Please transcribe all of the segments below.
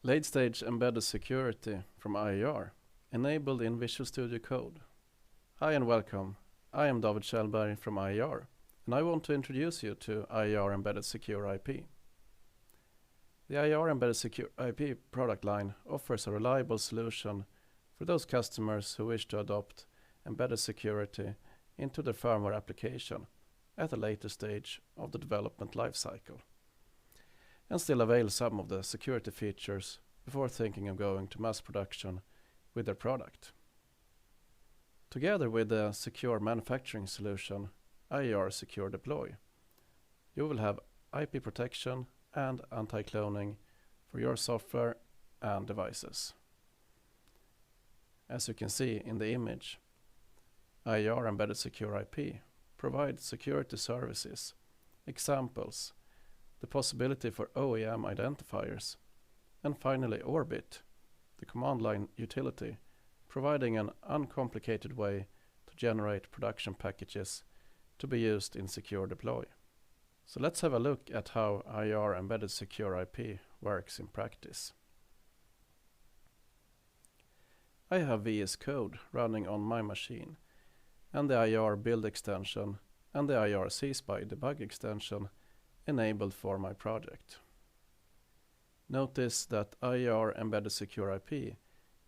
Late-stage embedded security from IAR, enabled in Visual Studio Code. Hi and welcome. I am David Kjellberg from IAR, and I want to introduce you to IAR Embedded Secure IP. The IAR Embedded Secure IP product line offers a reliable solution for those customers who wish to adopt embedded security into their firmware application at a later stage of the development lifecycle, and still avail some of the security features before thinking of going to mass production with their product. Together with the secure manufacturing solution, IAR Secure Deploy, you will have IP protection and anti-cloning for your software and devices. As you can see in the image, IAR Embedded Secure IP provides security services, examples, the possibility for OEM identifiers, and finally Orbit, the command line utility, providing an uncomplicated way to generate production packages to be used in secure deploy. So let's have a look at how IAR Embedded Secure IP works in practice. I have VS Code running on my machine, and the IAR build extension and the IAR CSpy debug extension enabled for my project. Notice that IAR Embedded Secure IP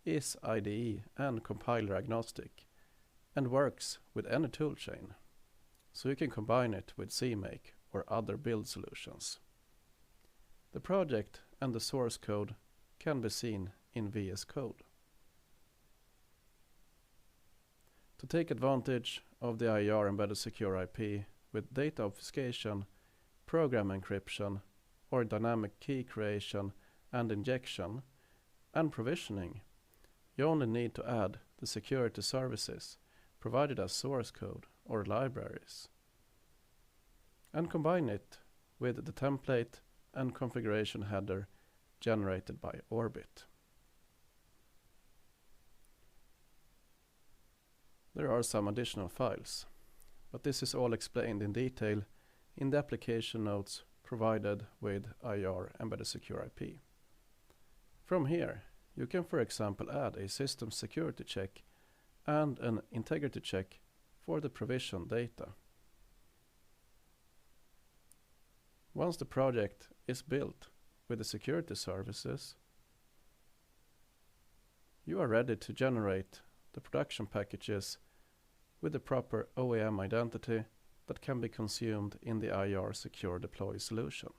is IDE and compiler agnostic and works with any toolchain, so you can combine it with CMake or other build solutions. The project and the source code can be seen in VS Code. To take advantage of the IAR Embedded Secure IP with data obfuscation, program encryption, or dynamic key creation and injection, and provisioning, you only need to add the security services provided as source code or libraries, and combine it with the template and configuration header generated by Orbit. There are some additional files, but this is all explained in detail in the application notes provided with IAR Embedded Secure IP. From here, you can for example add a system security check and an integrity check for the provisioned data. Once the project is built with the security services, you are ready to generate the production packages with the proper OEM identity that can be consumed in the IAR Secure Deploy solution.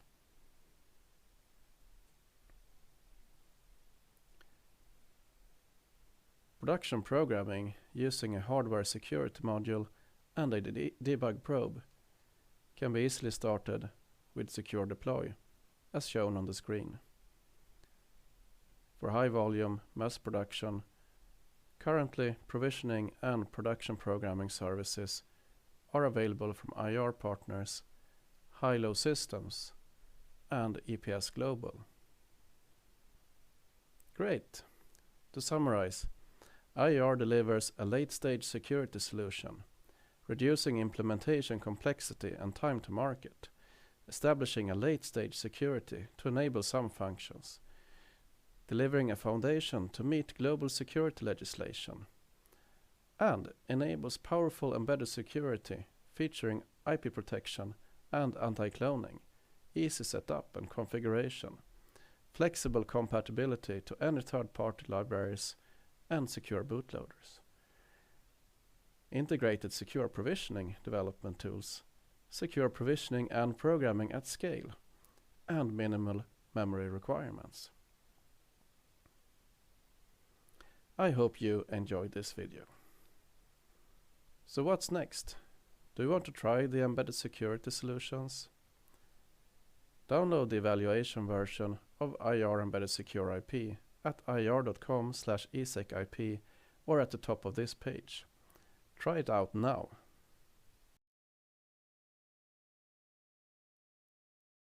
Production programming using a hardware security module and a debug probe can be easily started with Secure Deploy, as shown on the screen. For high volume mass production, currently provisioning and production programming services are available from IAR partners, High-Low Systems, and EPS Global. Great! To summarize, IAR delivers a late-stage security solution, reducing implementation complexity and time to market, establishing a late-stage security to enable some functions, delivering a foundation to meet global security legislation, and enables powerful embedded security featuring IP protection and anti-cloning, easy setup and configuration, flexible compatibility to any third-party libraries, and secure bootloaders. Integrated secure provisioning development tools, secure provisioning and programming at scale, and minimal memory requirements. I hope you enjoyed this video. So what's next? Do you want to try the embedded security solutions? Download the evaluation version of IAR Embedded Secure IP at iar.com/esecip or at the top of this page. Try it out now.